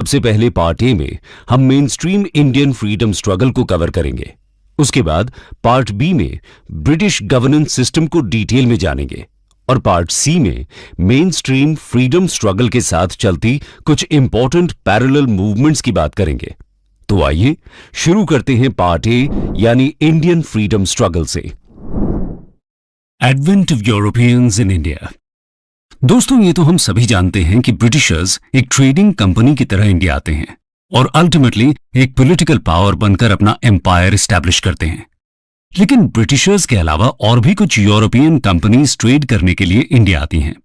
सबसे पहले part A में हम main stream Indian freedom struggle को कवर करेंगे। उसके बाद पार्ट बी में ब्रिटिश गवर्नेंस सिस्टम को डिटेल में जानेंगे और पार्ट सी में मेन स्ट्रीम फ्रीडम स्ट्रगल के साथ चलती कुछ इंपॉर्टेंट पैरेलल मूवमेंट्स की बात करेंगे। तो आइए शुरू करते हैं पार्ट ए यानी इंडियन फ्रीडम स्ट्रगल से। Advent of Europeans in India. दोस्तों, ये तो हम सभी जानते हैं कि ब्रिटिशर्स एक ट्रेडिंग कंपनी की तरह इंडिया आते हैं और अल्टीमेटली एक पॉलिटिकल पावर बनकर अपना एम्पायर एस्टैब्लिश करते हैं। लेकिन ब्रिटिशर्स के अलावा और भी कुछ यूरोपियन कंपनीज ट्रेड करने के लिए इंडिया आती हैं।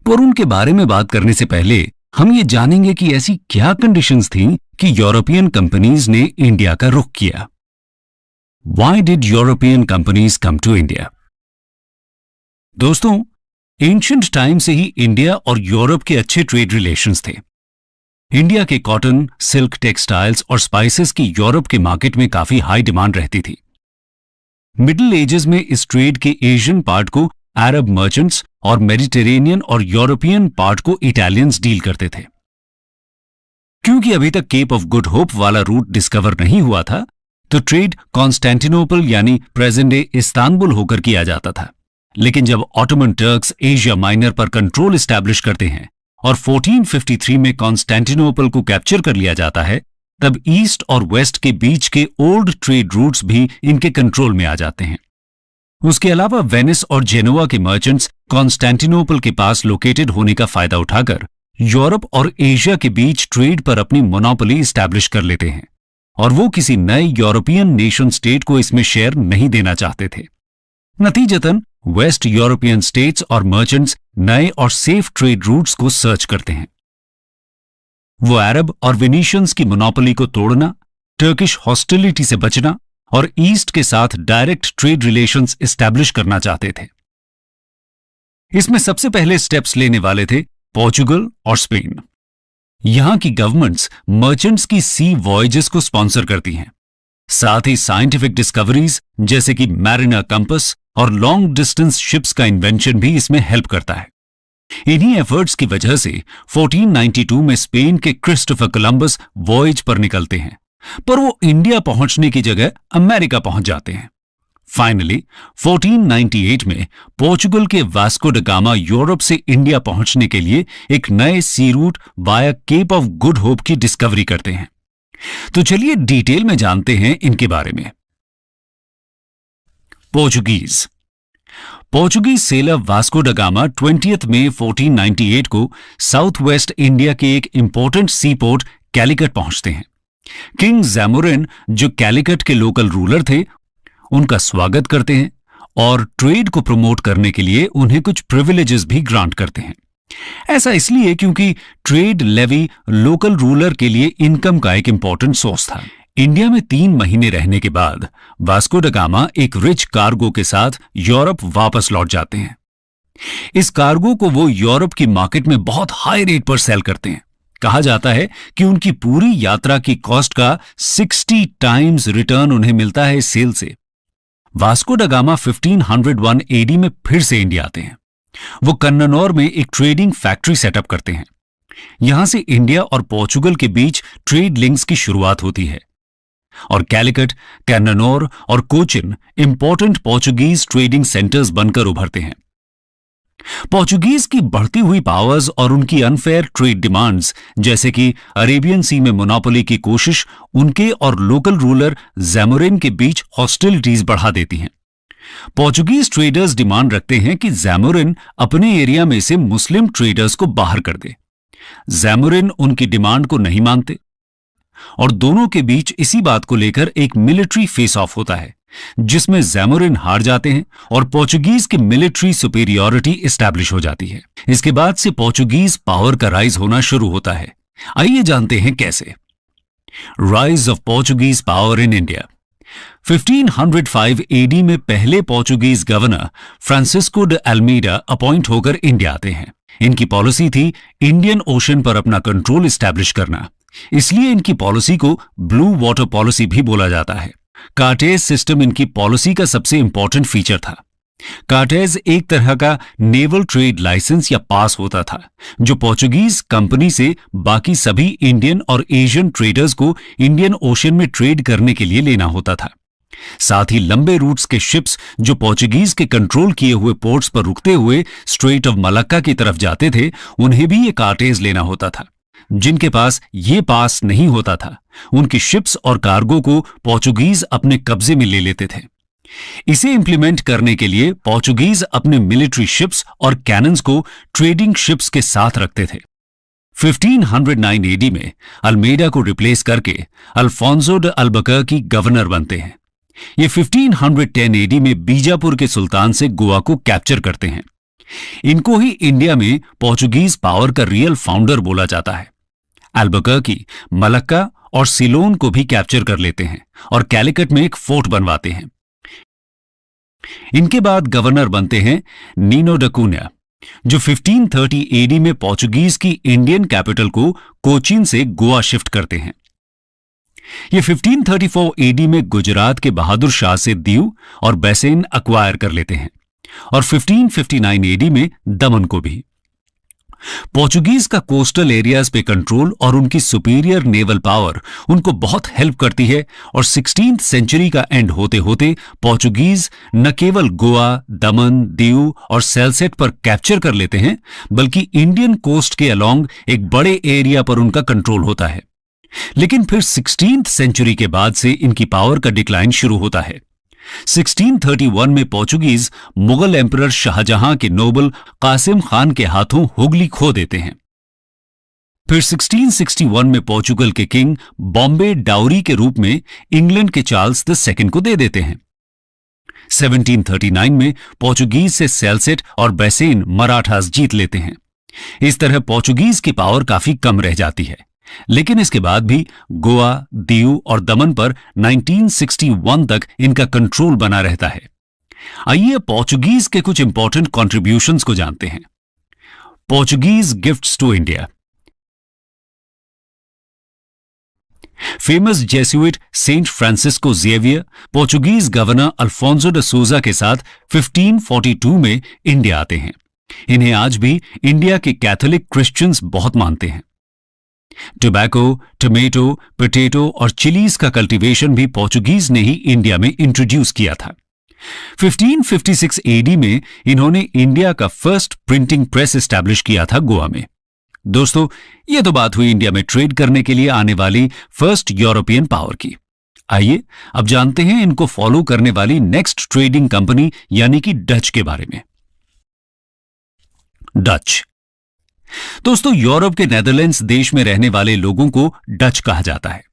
पर उनके बारे में बात करने से पहले हम ये जानेंगे कि ऐसी क्या कंडीशंस थीं कि यूरोपियन कंपनीज ने इंडिया का रुख किया। Why did European companies come to India? दोस्तों, एंशिएंट टाइम से ही इंडिया और यूरोप के अच्छे ट्रेड रिलेशंस थे। इंडिया के कॉटन, सिल्क, टेक्सटाइल्स और स्पाइसेस की यूरोप के मार्केट में काफी हाई डिमांड रहती थी। मिडिल एजेस में इस ट्रेड के एशियन पार्ट को अरब मर्चेंट्स और मेडिटेरेनियन और यूरोपियन पार्ट को इटालियंस डील करते थे। क्योंकि अभी तक केप ऑफ गुड होप वाला रूट डिस्कवर नहीं हुआ था, तो ट्रेड कॉन्स्टेंटिनोपल यानी प्रेजेंट डे इस्तांबुल होकर किया जाता था। लेकिन जब ऑटोमन टर्क्स एशिया माइनर पर कंट्रोल एस्टैब्लिश करते हैं और 1453 में कॉन्स्टेंटिनोपल को कैप्चर कर लिया जाता है, तब ईस्ट और वेस्ट के बीच के ओल्ड ट्रेड रूट्स भी इनके कंट्रोल में आ जाते हैं। उसके अलावा वेनिस और जेनोवा के मर्चेंट्स कॉन्स्टेंटिनोपल के पास लोकेटेड होने का फायदा उठाकर यूरोप और एशिया के बीच ट्रेड पर अपनी मोनोपोली एस्टैब्लिश कर लेते हैं और वो किसी नए यूरोपियन नेशन स्टेट को इसमें शेयर नहीं देना चाहते थे। नतीजतन वेस्ट यूरोपियन स्टेट्स और मर्चेंट्स नए और सेफ ट्रेड रूट्स को सर्च करते हैं। वो अरब और वेनिशियंस की मोनोपोली को तोड़ना, टर्किश हॉस्टिलिटी से बचना और ईस्ट के साथ डायरेक्ट ट्रेड रिलेशंस एस्टैब्लिश करना चाहते थे। इसमें सबसे पहले स्टेप्स लेने वाले थे पोर्चुगल और स्पेन। यहां की गवर्नमेंट्स मर्चेंट्स की सी वॉयजेस को स्पॉन्सर करती हैं। साथ ही साइंटिफिक डिस्कवरीज जैसे कि मैरिना कंपस और लॉन्ग डिस्टेंस शिप्स का इन्वेंशन भी इसमें हेल्प करता है। इन्हीं एफर्ट्स की वजह से 1492 में स्पेन के क्रिस्टोफर कोलंबस वॉयज पर निकलते हैं, पर वो इंडिया पहुंचने की जगह अमेरिका पहुंच जाते हैं। फाइनली 1498 में पोर्चुगल के वास्को ड गामा यूरोप से इंडिया पहुंचने के लिए एक नए sea route via Cape of Good Hope की डिस्कवरी करते हैं। तो चलिए डिटेल में जानते हैं इनके बारे में। Portuguese seller Vasco da Gama 20 मई 1498 को साउथ वेस्ट इंडिया के एक इंपॉर्टेंट सी पोर्ट कैलिकट पहुंचते हैं। किंग जैमोरिन, जो कैलिकट के लोकल रूलर थे, उनका स्वागत करते हैं और ट्रेड को प्रमोट करने के लिए उन्हें कुछ प्रिविलेजेस भी ग्रांट करते हैं। ऐसा इसलिए क्योंकि ट्रेड लेवी लोकल रूलर के लिए इनकम का एक इंपॉर्टेंट सोर्स था। इंडिया में 3 महीने रहने के बाद वास्को ड गामा एक रिच कार्गो के साथ यूरोप वापस लौट जाते हैं। इस कार्गो को वो यूरोप की मार्केट में बहुत हाई रेट पर सेल करते हैं। कहा जाता है कि उनकी पूरी यात्रा की कॉस्ट का 60 टाइम्स रिटर्न उन्हें मिलता है इस सेल से। वास्को ड गामा 1501 एडी में फिर से इंडिया आते हैं। वो कन्ननौर में एक ट्रेडिंग फैक्ट्री सेटअप करते हैं। यहां से इंडिया और पोर्चुगल के बीच ट्रेड लिंक्स की शुरुआत होती है और कैलिकट, कन्ननौर और Cochin important Portuguese trading centres बनकर उभरते हैं। पोर्चुगीज की बढ़ती हुई पावर्स और उनकी अनफेयर ट्रेड डिमांड्स, जैसे कि अरेबियन सी में मोनोपोली की कोशिश, उनके और लोकल रूलर जैमोरिन के बीच हॉस्टिलिटीज बढ़ा देती हैं। पोर्चुगीज ट्रेडर्स डिमांड रखते हैं कि जैमोरिन अपने एरिया में से मुस्लिम ट्रेडर्स को बाहर कर दे। जैमोरिन उनकी डिमांड को नहीं मानते और दोनों के बीच इसी बात को लेकर एक मिलिट्री फेस ऑफ होता है, जिसमें जैमोरिन हार जाते हैं और पोर्चुगीज की मिलिट्री सुपीरियरिटी एस्टैब्लिश हो जाती है। इसके बाद से पोर्चुगीज पावर का राइज होना शुरू होता है। आइए जानते हैं कैसे। Rise of Portuguese power in India. 1505 AD में पहले Portuguese governor Francisco de Almeida appoint होकर इंडिया आते हैं। इनकी पॉलिसी थी इंडियन ओशन पर अपना कंट्रोल एस्टैब्लिश करना, इसलिए इनकी पॉलिसी को ब्लू वाटर पॉलिसी भी बोला जाता है। कार्टेज सिस्टम इनकी पॉलिसी का सबसे इंपॉर्टेंट फीचर था। कार्टेज एक तरह का नेवल ट्रेड लाइसेंस या पास होता था, जो पोर्चुगीज कंपनी से बाकी सभी इंडियन और एशियन ट्रेडर्स को इंडियन ओशन में ट्रेड करने के लिए लेना होता था। साथ ही लंबे रूट्स के शिप्स जो पोर्चुगीज के कंट्रोल किए हुए पोर्ट्स पर रुकते हुए स्ट्रेट ऑफ मलक्का की तरफ जाते थे, उन्हें भी ये कार्टेज लेना होता था। जिनके पास ये पास नहीं होता था, उनकी शिप्स और कार्गो को पोर्चुगीज अपने कब्जे में ले लेते थे। इसे इंप्लीमेंट करने के लिए पोर्चुगीज अपने मिलिट्री शिप्स और कैनन्स को ट्रेडिंग शिप्स के साथ रखते थे। 1509 एडी में अल्मेडा को रिप्लेस करके अल्फोंसो द अल्बुकर्क गवर्नर बनते हैं। ये 1510 एडी में बीजापुर के सुल्तान से गोवा को कैप्चर करते हैं। इनको ही इंडिया में पोर्चुगीज पावर का रियल फाउंडर बोला जाता है। अल्बुकर्क मलक्का और सिलोन को भी कैप्चर कर लेते हैं और कैलिकट में एक फोर्ट बनवाते हैं। इनके बाद गवर्नर बनते हैं नीनो द कून्या, जो 1530 एडी में पोर्चुगीज की इंडियन कैपिटल को कोचीन से गोवा शिफ्ट करते हैं। ये 1534 एडी में गुजरात के बहादुर शाह से दीव और बैसेन अक्वायर कर लेते हैं और 1559 एडी में दमन को भी। पोर्चुगीज का कोस्टल एरियाज पे कंट्रोल और उनकी सुपीरियर नेवल पावर उनको बहुत हेल्प करती है और 16th सेंचुरी का एंड होते होते पोर्चुगीज न केवल गोवा, दमन, दीव और सेल्सेट पर कैप्चर कर लेते हैं, बल्कि इंडियन कोस्ट के अलोंग एक बड़े एरिया पर उनका कंट्रोल होता है। लेकिन फिर 16th सेंचुरी के बाद से इनकी पावर का डिक्लाइन शुरू होता है। 1631 में पोर्चुगीज मुगल एम्परर शाहजहां के नोबल कासिम खान के हाथों हुगली खो देते हैं। फिर 1661 में पोर्चुगल के किंग बॉम्बे डाउरी के रूप में इंग्लैंड के चार्ल्स II को दे देते हैं। 1739 में पोर्चुगीज से सेल्सेट और बैसेन मराठास जीत लेते हैं। इस तरह पोर्चुगीज की पावर काफी कम रह जाती है, लेकिन इसके बाद भी गोवा, दीव और दमन पर 1961 तक इनका कंट्रोल बना रहता है। आइए पोर्चुगीज के कुछ इंपॉर्टेंट कॉन्ट्रीब्यूशंस को जानते हैं। Portuguese gifts to India. Famous Jesuit saint Francisco Xavier Portuguese governor Alfonso de Souza के साथ 1542 में इंडिया आते हैं। इन्हें आज भी इंडिया के कैथोलिक क्रिश्चियंस बहुत मानते हैं। टोबैको, टोमेटो, पोटैटो और चिलीज का कल्टीवेशन भी पोर्चुगीज ने ही इंडिया में इंट्रोड्यूस किया था। 1556 एडी में इन्होंने इंडिया का फर्स्ट प्रिंटिंग प्रेस एस्टैब्लिश किया था गोवा में। दोस्तों, यह तो बात हुई इंडिया में ट्रेड करने के लिए आने वाली फर्स्ट यूरोपियन पावर की। आइए अब जानते हैं इनको फॉलो करने वाली नेक्स्ट ट्रेडिंग कंपनी यानी कि डच के बारे में। डच। दोस्तों, यूरोप के नेदरलैंड्स देश में रहने वाले लोगों को डच कहा जाता है।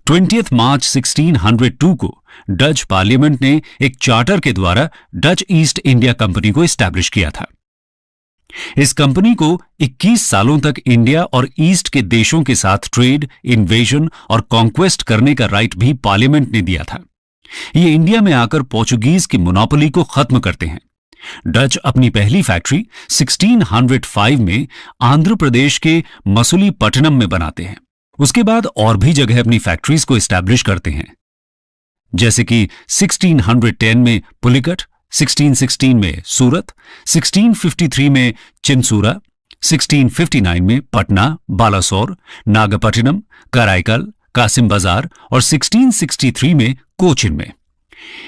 20 मार्च 1602 को डच पार्लियामेंट ने एक चार्टर के द्वारा डच ईस्ट इंडिया कंपनी को एस्टैब्लिश किया था। इस कंपनी को 21 सालों तक इंडिया और ईस्ट के देशों के साथ ट्रेड, इन्वेजन और कॉन्क्वेस्ट करने का राइट भी पार्लियामेंट ने दिया था। ये इंडिया में आकर पोर्चुगीज की मोनोपोली को खत्म करते हैं। डच अपनी पहली फैक्ट्री 1605 में आंध्र प्रदेश के मसूलीपट्टनम में बनाते हैं। उसके बाद और भी जगह अपनी फैक्ट्रीज को एस्टैब्लिश करते हैं, जैसे कि 1610 में पुलिकट, 1616 में सूरत, 1653 में चिंसूरा, 1659 में पटना, बालासोर, नागपट्टिनम, कराईकल, कासिम बाजार और 1663 में कोचिन में।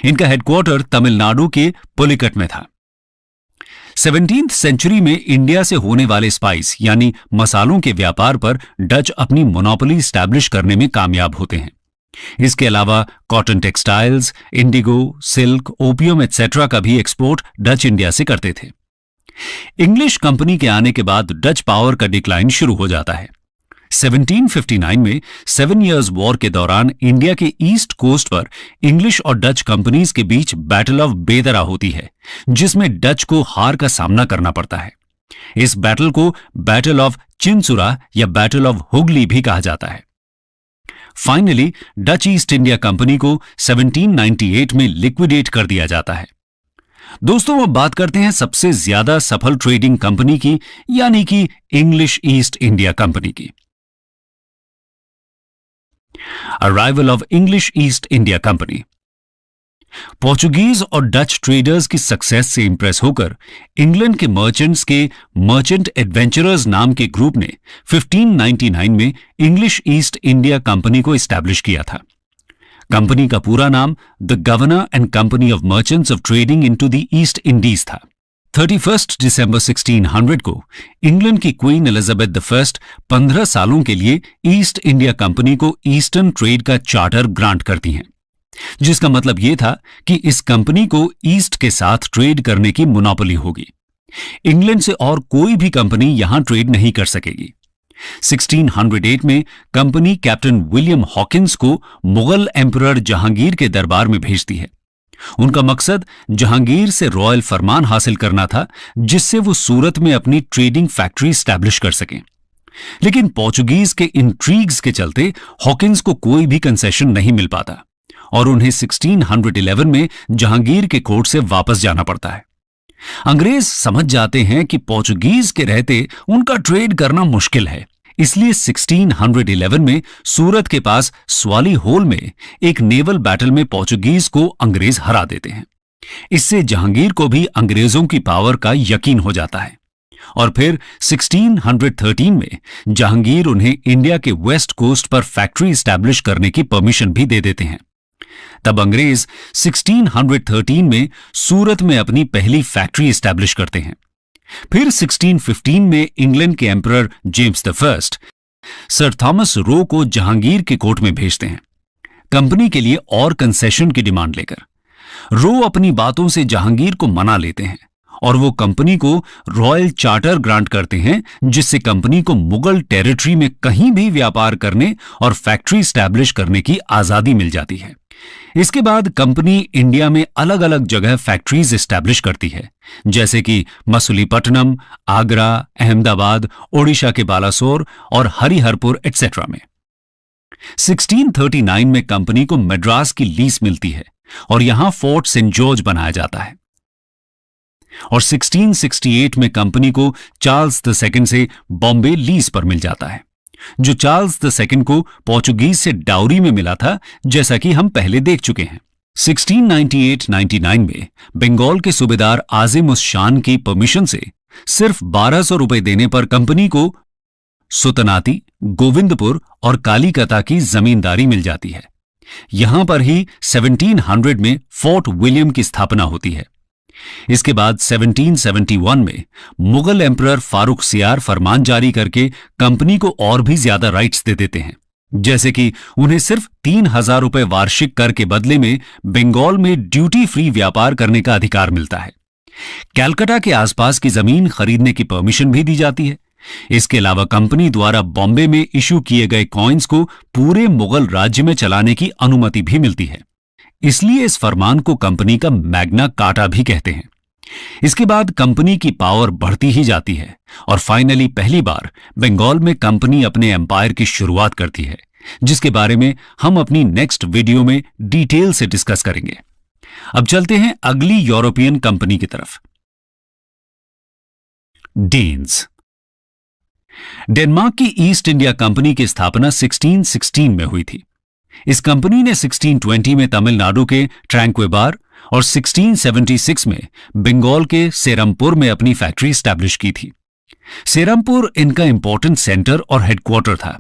इनका हेडक्वार्टर तमिलनाडु के पुलिकट में था। 17th सेंचुरी में इंडिया से होने वाले स्पाइस यानी मसालों के व्यापार पर डच अपनी मोनोपोली स्टैब्लिश करने में कामयाब होते हैं। इसके अलावा cotton textiles, Indigo, silk, opium etcetera का भी एक्सपोर्ट डच इंडिया से करते थे। इंग्लिश कंपनी के आने के बाद डच पावर का डिक्लाइन शुरू हो जाता है। 1759 में 7 इयर्स वॉर के दौरान इंडिया के ईस्ट कोस्ट पर इंग्लिश और डच कंपनीज के बीच बैटल ऑफ बेदरा होती है, जिसमें डच को हार का सामना करना पड़ता है। इस बैटल को बैटल ऑफ चिंसुरा या बैटल ऑफ हुगली भी कहा जाता है। Finally Dutch east India company को 1798 में लिक्विडेट कर दिया जाता है। दोस्तों, अब बात करते हैं सबसे ज्यादा सफल ट्रेडिंग कंपनी की, यानी कि इंग्लिश ईस्ट इंडिया कंपनी की। Arrival of English East India Company। Portuguese और डच ट्रेडर्स की सक्सेस से इंप्रेस होकर इंग्लैंड के मर्चेंट्स के मर्चेंट एडवेंचरर्स नाम के ग्रुप ने 1599 में इंग्लिश ईस्ट इंडिया कंपनी को एस्टैब्लिश किया था। कंपनी का पूरा नाम the governor and company of merchants of trading into the east Indies था। 31 दिसंबर 1600 को इंग्लैंड की क्वीन एलिजाबेथ I 15 सालों के लिए ईस्ट इंडिया कंपनी को ईस्टर्न ट्रेड का चार्टर ग्रांट करती हैं, जिसका मतलब यह था कि इस कंपनी को ईस्ट के साथ ट्रेड करने की मोनोपोली होगी। इंग्लैंड से और कोई भी कंपनी यहां ट्रेड नहीं कर सकेगी। 1608 में कंपनी कैप्टन विलियम हॉकिंस को मुगल एम्परर जहांगीर के दरबार में भेजती है। उनका मकसद जहांगीर से रॉयल फरमान हासिल करना था, जिससे वो सूरत में अपनी ट्रेडिंग फैक्ट्री स्टैब्लिश कर सकें। लेकिन पोर्चुगीज के इंट्रीग्स के चलते हॉकिंस को कोई भी कंसेशन नहीं मिल पाता और उन्हें 1611 में जहांगीर के कोर्ट से वापस जाना पड़ता है। अंग्रेज समझ जाते हैं कि पोर्चुगीज के रहते उनका ट्रेड करना मुश्किल है, इसलिए 1611 में सूरत के पास स्वाली होल में एक नेवल बैटल में पोर्चुगीज को अंग्रेज हरा देते हैं। इससे जहांगीर को भी अंग्रेजों की पावर का यकीन हो जाता है और फिर 1613 में जहांगीर उन्हें इंडिया के वेस्ट कोस्ट पर फैक्ट्री एस्टैब्लिश करने की परमिशन भी दे देते हैं। तब अंग्रेज 1613 में सूरत में अपनी पहली फैक्ट्री एस्टैब्लिश करते हैं। फिर 1615 में इंग्लैंड के emperor James I sir Thomas Roe को जहांगीर के कोर्ट में भेजते हैं, कंपनी के लिए और कंसेशन की डिमांड लेकर। रो अपनी बातों से जहांगीर को मना लेते हैं और वो कंपनी को रॉयल चार्टर ग्रांट करते हैं, जिससे कंपनी को मुगल टेरिटरी में कहीं भी व्यापार करने और फैक्ट्री एस्टैब्लिश करने की आजादी मिल जाती है। इसके बाद कंपनी इंडिया में अलग अलग जगह फैक्ट्रीज एस्टैब्लिश करती है, जैसे कि मसूलीपट्टनम, आगरा, अहमदाबाद, ओडिशा के बालासोर और हरिहरपुर एटसेट्रा में। 1639 में कंपनी को मद्रास की लीज मिलती है और यहां फोर्ट सेंट जॉर्ज बनाया जाता है और 1668 में कंपनी को चार्ल्स II से बॉम्बे लीज पर मिल जाता है, जो चार्ल्स II को पोर्चुगीज से डाउरी में मिला था, जैसा कि हम पहले देख चुके हैं। 1698-99 में बंगाल के सूबेदार आजिम उस शान की परमिशन से सिर्फ 1200 रुपए देने पर कंपनी को सुतनाती, गोविंदपुर और कालीकता की जमींदारी मिल जाती है। यहां पर ही 1700 में फोर्ट विलियम की स्थापना होती है। इसके बाद 1771 में मुगल एम्परर फारूक सियार फरमान जारी करके कंपनी को और भी ज्यादा राइट्स दे देते हैं, जैसे कि उन्हें सिर्फ 3000 रुपए वार्षिक कर के बदले में बंगाल में ड्यूटी फ्री व्यापार करने का अधिकार मिलता है। कैलकाटा के आसपास की जमीन खरीदने की परमिशन भी दी जाती है। इसके अलावा कंपनी द्वारा बॉम्बे में इशू किए गए कॉइन्स को पूरे मुगल राज्य में चलाने की अनुमति भी मिलती है। इसलिए इस फरमान को कंपनी का मैग्ना कार्टा भी कहते हैं। इसके बाद कंपनी की पावर बढ़ती ही जाती है और फाइनली पहली बार बंगाल में कंपनी अपने एम्पायर की शुरुआत करती है, जिसके बारे में हम अपनी नेक्स्ट वीडियो में डिटेल से डिस्कस करेंगे। अब चलते हैं अगली यूरोपियन कंपनी की तरफ। डेन्स। डेनमार्क की ईस्ट इंडिया कंपनी की स्थापना 1616 में हुई थी। इस कंपनी ने 1620 में तमिलनाडु के ट्रैंक्वेबार और 1676 में बंगाल के सेरमपुर में अपनी फैक्ट्री स्टैब्लिश की थी। सेरमपुर इनका इंपॉर्टेंट सेंटर और हेडक्वार्टर था,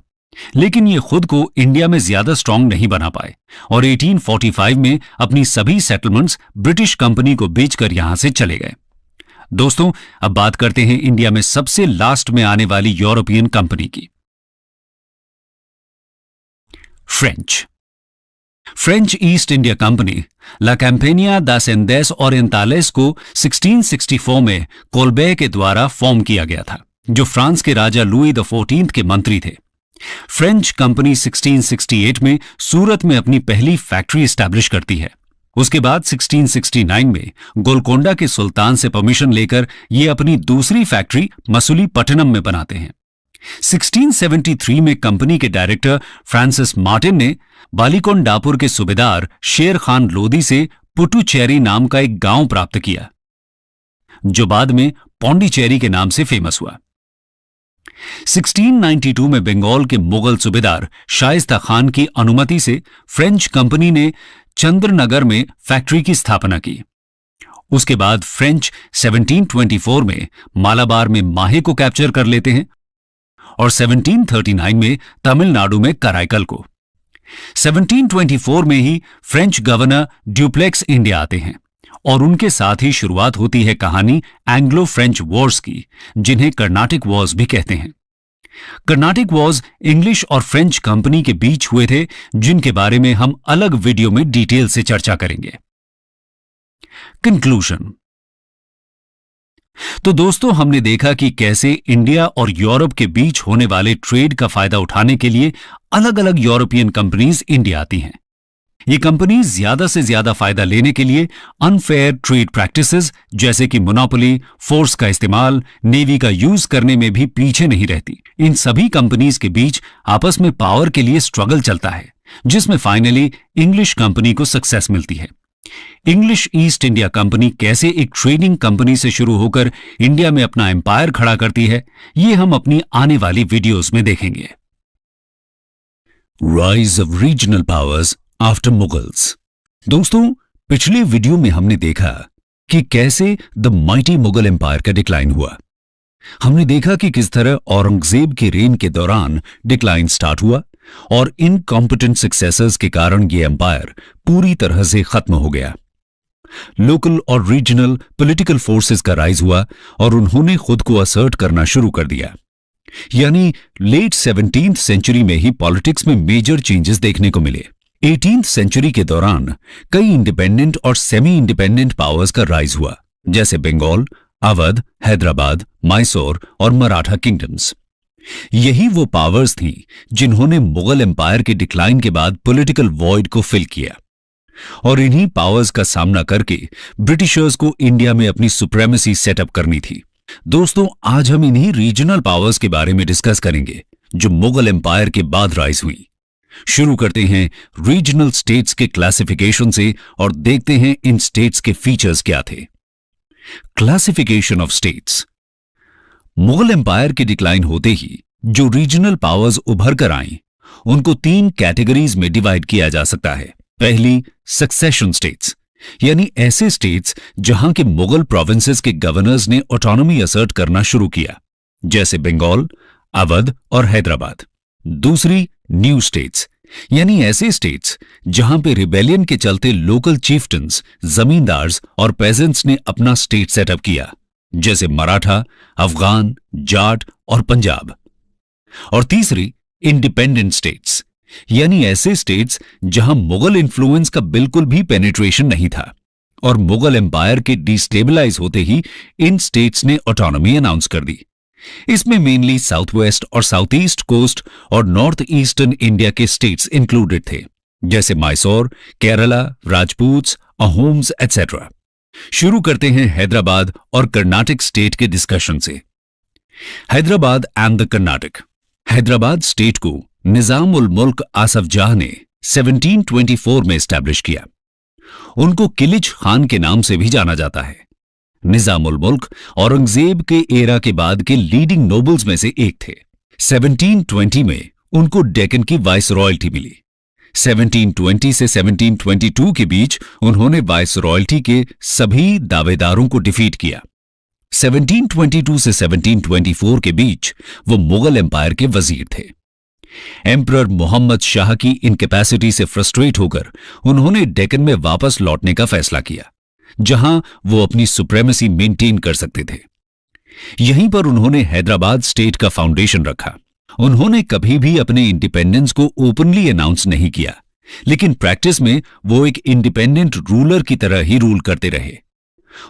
लेकिन ये खुद को इंडिया में ज्यादा स्ट्रांग नहीं बना पाए और 1845 में अपनी सभी सेटलमेंट्स ब्रिटिश कंपनी को बेचकर यहां से चले गए। दोस्तों, अब बात करते हैं इंडिया में सबसे लास्ट में आने वाली यूरोपियन कंपनी की, फ्रेंच ईस्ट इंडिया कंपनी ला कैंपेनिया दास एंडेस ओरिएंटालेस को 1664 में कोलबे के द्वारा फॉर्म किया गया था, जो फ्रांस के राजा लुई XIV के मंत्री थे। फ्रेंच कंपनी 1668 में सूरत में अपनी पहली फैक्ट्री एस्टैब्लिश करती है। उसके बाद 1669 में गोलकोंडा के सुल्तान से परमिशन लेकर ये अपनी दूसरी फैक्ट्री मसूलीपट्टनम में बनाते हैं। 1673 में कंपनी के डायरेक्टर फ्रांसिस मार्टिन ने बालीकोंडापुर के सूबेदार शेर खान लोदी से पुटुचेरी नाम का एक गांव प्राप्त किया, जो बाद में पौंडीचेरी के नाम से फेमस हुआ। 1692 में बंगाल के मुगल सूबेदार शाइस्ता खान की अनुमति से फ्रेंच कंपनी ने चंद्रनगर में फैक्ट्री की स्थापना की। उसके बाद फ्रेंच 1724 में मालाबार में माहे को कैप्चर कर लेते हैं और 1739 में तमिलनाडु में कराईकल को। 1724 में ही फ्रेंच गवर्नर ड्यूप्लेक्स इंडिया आते हैं और उनके साथ ही शुरुआत होती है कहानी एंग्लो फ्रेंच वॉर्स की, जिन्हें कर्नाटिक वॉर्स भी कहते हैं। कर्नाटिक वॉर्स इंग्लिश और फ्रेंच कंपनी के बीच हुए थे, जिनके बारे में हम अलग वीडियो में डिटेल से चर्चा करेंगे। कंक्लूजन। तो दोस्तों, हमने देखा कि कैसे इंडिया और यूरोप के बीच होने वाले ट्रेड का फायदा उठाने के लिए अलग अलग यूरोपियन कंपनीज इंडिया आती हैं। ये कंपनीज ज्यादा से ज्यादा फायदा लेने के लिए अनफेयर ट्रेड प्रैक्टिसेस जैसे कि मोनोपोली, फोर्स का इस्तेमाल, नेवी का यूज करने में भी पीछे नहीं रहती। इन सभी कंपनीज के बीच आपस में पावर के लिए स्ट्रगल चलता है, जिसमें फाइनली इंग्लिश कंपनी को सक्सेस मिलती है। इंग्लिश ईस्ट इंडिया कंपनी कैसे एक ट्रेडिंग कंपनी से शुरू होकर इंडिया में अपना एम्पायर खड़ा करती है, ये हम अपनी आने वाली वीडियोस में देखेंगे। Rise of regional powers after Mughals. दोस्तों, पिछले वीडियो में हमने देखा कि कैसे द माइटी मुगल एम्पायर का डिक्लाइन हुआ। हमने देखा कि किस तरह औरंगजेब के रेन के दौरान डिक्लाइन स्टार्ट हुआ और इनकॉम्पिटेंट सक्सेसर्स के कारण ये एम्पायर पूरी तरह से खत्म हो गया। लोकल और रीजनल पॉलिटिकल फोर्सेस का राइज हुआ और उन्होंने खुद को असर्ट करना शुरू कर दिया। यानी लेट 17th सेंचुरी में ही पॉलिटिक्स में मेजर चेंजेस देखने को मिले। 18th सेंचुरी के दौरान कई इंडिपेंडेंट और सेमी इंडिपेंडेंट पावर्स का राइज हुआ, जैसे बंगाल, अवध, हैदराबाद, मैसूर और मराठा किंगडम्स। यही वो पावर्स थीं जिन्होंने मुगल एम्पायर के डिक्लाइन के बाद पॉलिटिकल वॉइड को फिल किया, और इन्हीं पावर्स का सामना करके ब्रिटिशर्स को इंडिया में अपनी सुप्रीमेसी सेटअप करनी थी। दोस्तों, आज हम इन्हीं रीजनल पावर्स के बारे में डिस्कस करेंगे जो मुगल एम्पायर के बाद राइज हुई। शुरू करते हैं रीजनल स्टेट्स के क्लासिफिकेशन से और देखते हैं इन स्टेट्स के फीचर्स क्या थे। Classification of states. Mughal empire के डिक्लाइन होते ही जो रीजनल पावर्स उभर कर आईं, उनको 3 कैटेगरीज में डिवाइड किया जा सकता है। पहली, सक्सेशन स्टेट्स, यानी ऐसे स्टेट्स जहां के मुगल प्रोविंसेस के गवर्नर्स ने ऑटोनॉमी असर्ट करना शुरू किया, जैसे बंगाल, अवध और हैदराबाद। दूसरी, न्यू स्टेट्स, यानी ऐसे स्टेट्स जहां पे रिबेलियन के चलते लोकल चीफ्टन्स, जमींदार्स और पेजेंट्स ने अपना स्टेट सेटअप किया, जैसे मराठा, अफगान, जाट और पंजाब। और तीसरी, इंडिपेंडेंट स्टेट्स, यानी ऐसे स्टेट्स जहां मुगल इन्फ्लुएंस का बिल्कुल भी पेनिट्रेशन नहीं था और मुगल एम्पायर के डिस्टेबलाइज होते ही इन स्टेट्स ने ऑटोनॉमी अनाउंस कर दी। इसमें मेनली साउथ वेस्ट और साउथ ईस्ट कोस्ट और नॉर्थ ईस्टर्न इंडिया के स्टेट्स इंक्लूडेड थे, जैसे मैसूर, केरला, राजपूत्स, अहोम्स एटसेट्रा। शुरू करते हैं हैदराबाद और कर्नाटक स्टेट के डिस्कशन से। Hyderabad and the Karnataka. Hyderabad state को निजाम उल मुल्क आसफ जाह ने 1724 में एस्टैब्लिश किया। उनको किलिच खान के नाम से भी जाना जाता है। निजाम उल मुल्क औरंगजेब के एरा के बाद के लीडिंग नोबल्स में से एक थे। 1720 में उनको डेक्कन की वाइस रॉयल्टी मिली। 1720 से 1722 के बीच उन्होंने वाइस रॉयल्टी के सभी दावेदारों को डिफीट किया। 1722 से 1724 के बीच वो मुगल एम्पायर के वजीर थे। एम्परर मोहम्मद शाह की इनकैपेसिटी से फ्रस्ट्रेट होकर उन्होंने डेक्कन में वापस लौटने का फैसला किया, जहां वो अपनी सुप्रीमेसी मेंटेन कर सकते थे। यहीं पर उन्होंने हैदराबाद स्टेट का फाउंडेशन रखा। उन्होंने कभी भी अपने इंडिपेंडेंस को ओपनली अनाउंस नहीं किया, लेकिन प्रैक्टिस में वो एक इंडिपेंडेंट रूलर की तरह ही रूल करते रहे।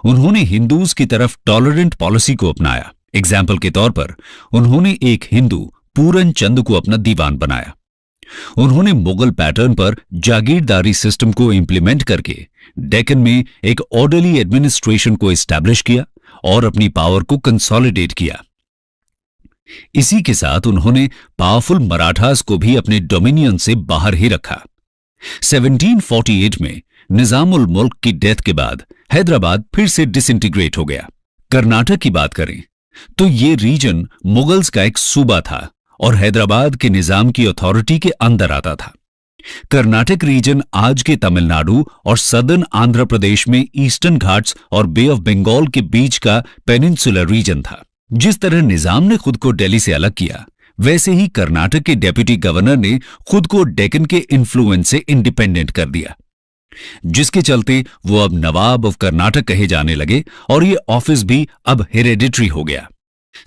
उन्होंने हिंदूज की तरफ टॉलरेंट पॉलिसी को अपनाया। एग्जाम्पल के तौर पर उन्होंने एक हिंदू पूरन चंद को अपना दीवान बनाया। उन्होंने मुगल पैटर्न पर जागीरदारी सिस्टम को इंप्लीमेंट करके डेक्कन में एक ऑर्डरली एडमिनिस्ट्रेशन को एस्टैब्लिश किया और अपनी पावर को कंसोलिडेट किया। इसी के साथ उन्होंने पावरफुल मराठास को भी अपने डोमिनियन से बाहर ही रखा। 1748 में निजाम उल मुल्क की डेथ के बाद हैदराबाद फिर से डिसइंटीग्रेट हो गया। कर्नाटक की बात करें तो ये रीजन मुगल्स का एक सूबा था और हैदराबाद के निजाम की अथॉरिटी के अंदर आता था। कर्नाटक रीजन आज के तमिलनाडु और सदर्न आंध्र प्रदेश में ईस्टर्न घाट्स और बे ऑफ बंगाल के बीच का पेनिनसुलर रीजन था। जिस तरह निजाम ने खुद को दिल्ली से अलग किया, वैसे ही कर्नाटक के डेप्यूटी गवर्नर ने खुद को डेक्कन के इन्फ्लुएंस से इंडिपेंडेंट कर दिया, जिसके चलते वो अब नवाब ऑफ कर्नाटक कहे जाने लगे और ये ऑफिस भी अब हेरेडिटरी हो गया।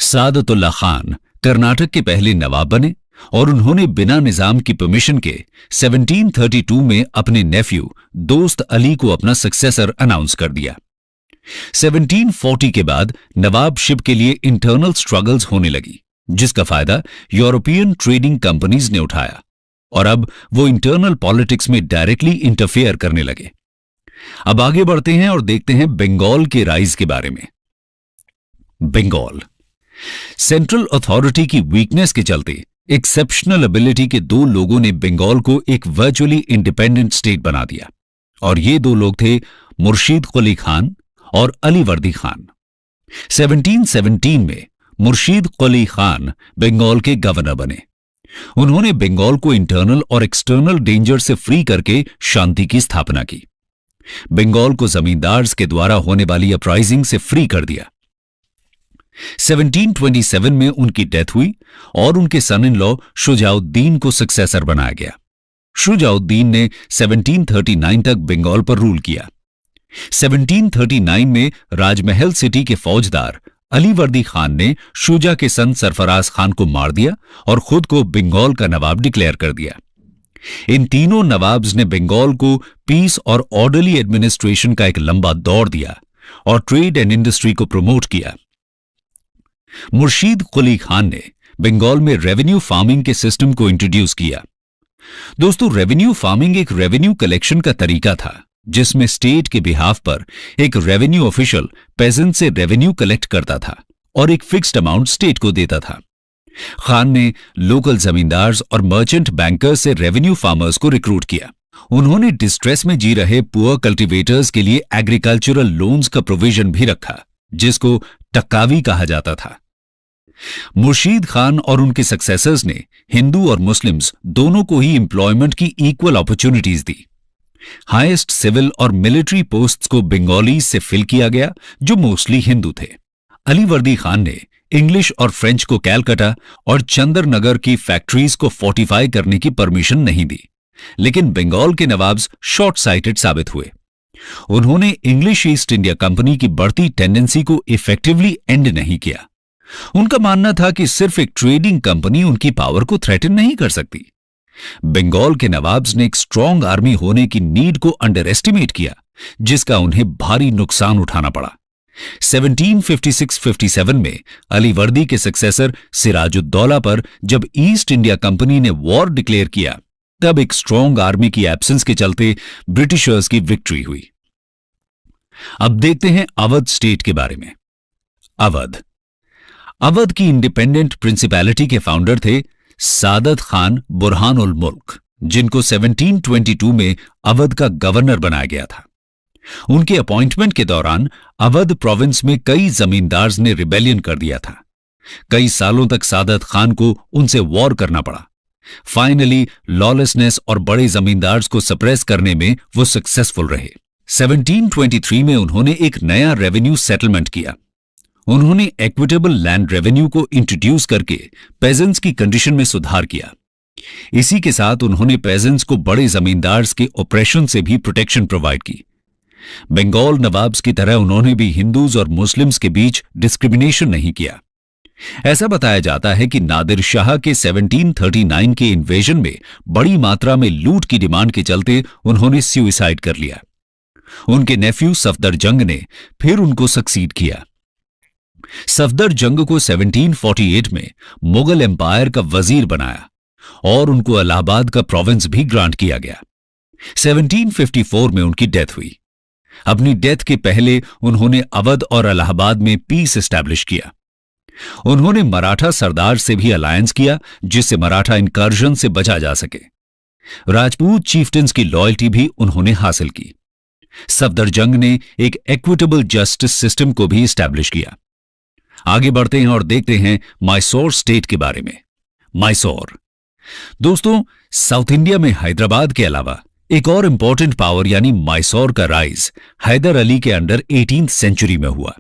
सादतुल्ला खान कर्नाटक के पहले नवाब बने और उन्होंने बिना निजाम की परमिशन के 1732 में अपने नेफ्यू दोस्त अली को अपना सक्सेसर अनाउंस कर दिया। 1740 के बाद नवाबशिप के लिए इंटरनल स्ट्रगल्स होने लगी, जिसका फायदा यूरोपियन ट्रेडिंग कंपनीज ने उठाया और अब वो इंटरनल पॉलिटिक्स में डायरेक्टली इंटरफेयर करने लगे। अब आगे बढ़ते हैं और देखते हैं बंगाल के राइज के बारे में। बंगाल सेंट्रल अथॉरिटी की वीकनेस के चलते एक्सेप्शनल एबिलिटी के दो लोगों ने बंगाल को एक वर्चुअली इंडिपेंडेंट स्टेट बना दिया और ये दो लोग थे मुर्शीद कुली खान और अली वर्दी खान। 1717 में मुर्शीद कुली खान बंगाल के गवर्नर बने। उन्होंने बंगाल को इंटरनल और एक्सटर्नल डेंजर से फ्री करके शांति की स्थापना की। बंगाल को जमींदार्स के द्वारा होने वाली अपराइजिंग से फ्री कर दिया। 1727 में उनकी डेथ हुई और उनके सन इन लॉ शुजाउद्दीन को सक्सेसर बनाया गया। शुजाउद्दीन ने 1739 तक बंगाल पर रूल किया। 1739 में राजमहल सिटी के फौजदार अली वर्दी खान ने शुजा के सन सरफराज खान को मार दिया और खुद को बंगाल का नवाब डिक्लेयर कर दिया। इन तीनों नवाब्स ने बंगाल को पीस और ऑर्डरली एडमिनिस्ट्रेशन का एक लंबा दौर दिया और ट्रेड एंड इंडस्ट्री को प्रमोट किया। मुर्शीद कुली खान ने बंगाल में रेवेन्यू फार्मिंग के सिस्टम को इंट्रोड्यूस किया। दोस्तों, रेवेन्यू फार्मिंग एक रेवेन्यू कलेक्शन का तरीका था जिसमें स्टेट के बिहाफ पर एक रेवेन्यू ऑफिशियल पेजेंट से रेवेन्यू कलेक्ट करता था और एक फिक्स्ड अमाउंट स्टेट को देता था। खान ने लोकल जमींदार्स और मर्चेंट बैंकर्स से रेवेन्यू फार्मर्स को रिक्रूट किया। उन्होंने डिस्ट्रेस में जी रहे पुअर कल्टीवेटर्स के लिए एग्रीकल्चरल लोन्स का प्रोविजन भी रखा, जिसको टक्कावी कहा जाता था। मुर्शीद खान और उनके सक्सेसर्स ने हिंदू और मुस्लिम्स दोनों को ही एम्प्लॉयमेंट की इक्वल अपॉर्चुनिटीज दी। हाईएस्ट सिविल और मिलिट्री पोस्ट्स को बंगालीज से फिल किया गया जो मोस्टली हिंदू थे। अली वर्दी खान ने इंग्लिश और फ्रेंच को कैलकाटा और चंदरनगर की फैक्ट्रीज को फोर्टिफाई करने की परमिशन नहीं दी, लेकिन बंगाल के नवाब्स शॉर्ट साइटेड साबित हुए। उन्होंने इंग्लिश ईस्ट इंडिया कंपनी की बढ़ती टेंडेंसी को इफेक्टिवली एंड नहीं किया। उनका मानना था कि सिर्फ एक ट्रेडिंग कंपनी उनकी पावर को थ्रेटन नहीं कर सकती। बंगाल के नवाब्स ने एक स्ट्रांग आर्मी होने की नीड को अंडर एस्टिमेट किया, जिसका उन्हें भारी नुकसान उठाना पड़ा। 1756-57 में अली वर्दी के सक्सेसर सिराजुद्दौला पर जब ईस्ट इंडिया कंपनी ने वॉर डिक्लेयर किया, तब एक स्ट्रांग आर्मी की एब्सेंस के चलते ब्रिटिशर्स की विक्ट्री हुई। अब देखते हैं अवध स्टेट के बारे में। अवध की इंडिपेंडेंट प्रिंसिपैलिटी के फाउंडर थे सादत खान बुरहान उल मुल्क, जिनको 1722 में अवध का गवर्नर बनाया गया था। उनके अपॉइंटमेंट के दौरान अवध प्रोविंस में कई जमींदार्स ने रिबेलियन कर दिया था। कई सालों तक सादत खान को उनसे वॉर करना पड़ा। फाइनली लॉलेसनेस और बड़े जमींदार्स को सप्रेस करने में वो सक्सेसफुल रहे। 1723 में उन्होंने एक नया रेवेन्यू सेटलमेंट किया। उन्होंने इक्विटेबल लैंड रेवेन्यू को इंट्रोड्यूस करके पेजेंट्स की कंडीशन में सुधार किया। इसी के साथ उन्होंने पेजेंट्स को बड़े जमींदार्स के ऑपरेशन से भी प्रोटेक्शन प्रोवाइड की। बंगाल नवाब्स की तरह उन्होंने भी हिंदूज और मुस्लिम्स के बीच डिस्क्रिमिनेशन नहीं किया। ऐसा बताया जाता है कि नादिर शाह के 1739 के इन्वेजन में बड़ी मात्रा में लूट की डिमांड के चलते उन्होंने सुसाइड कर लिया। उनके नेफ्यू सफदरजंग ने फिर उनको सक्सीड किया। सफदरजंग को 1748 में मुगल एम्पायर का वजीर बनाया और उनको इलाहाबाद का प्रोविंस भी ग्रांट किया गया। 1754 में उनकी डेथ हुई। अपनी डेथ के पहले उन्होंने अवध और इलाहाबाद में पीस एस्टैब्लिश किया। उन्होंने मराठा सरदार से भी अलायंस किया, जिससे मराठा इनकर्जन से बचा जा सके। राजपूत चीफ्टन्स की लॉयल्टी भी उन्होंने हासिल की। सफदरजंग ने एक इक्विटेबल जस्टिस सिस्टम को भी एस्टैब्लिश किया। आगे बढ़ते हैं और देखते हैं मैसूर स्टेट के बारे में। दोस्तों, साउथ इंडिया में हैदराबाद के अलावा एक और इंपॉर्टेंट पावर यानी मैसूर का राइज हैदर अली के अंडर 18th सेंचुरी में हुआ।